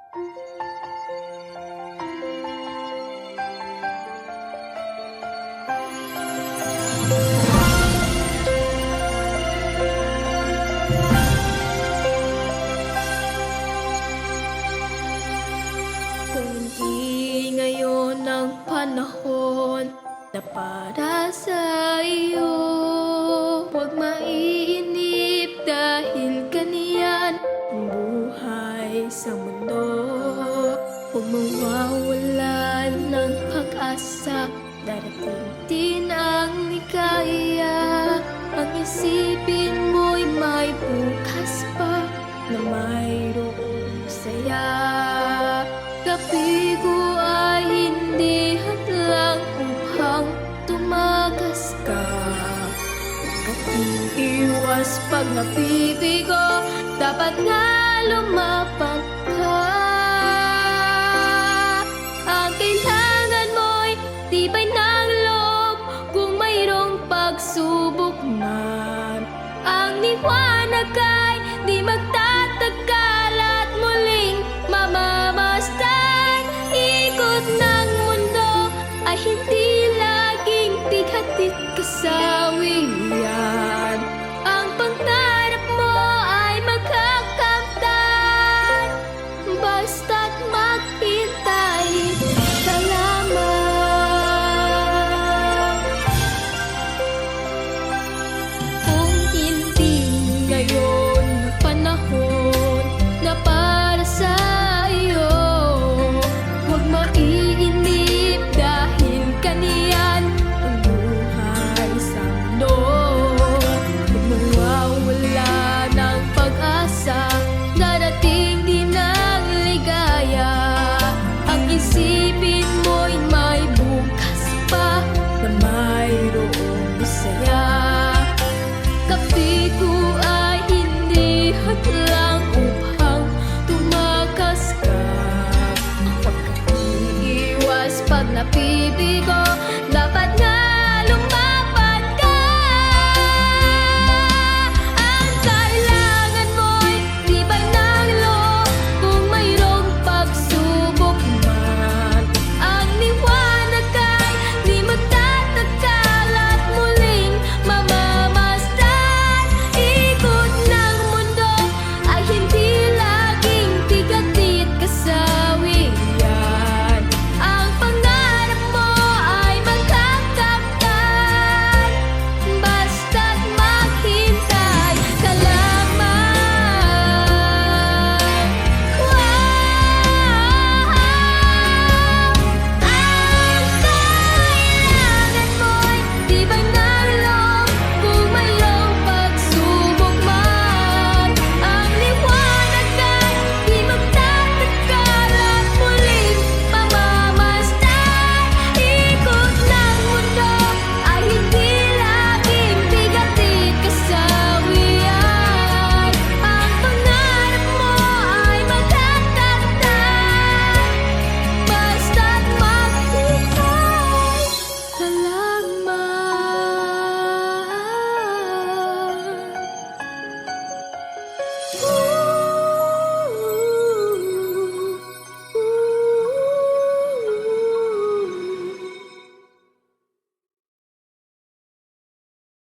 Kung di ngayon ang panahon na para sa iyo, huwag maiinip dahil ganyan ang buhay sa mundo. Huwag mawawalan ng pag-asa, darating din ang ligaya. Ang isipin mo'y may bukas pa na mayroong saya. Kapigo ay hindi hadlang upang tumakas ka. At iwas pag nabibigo, dapat nga lumaban ka.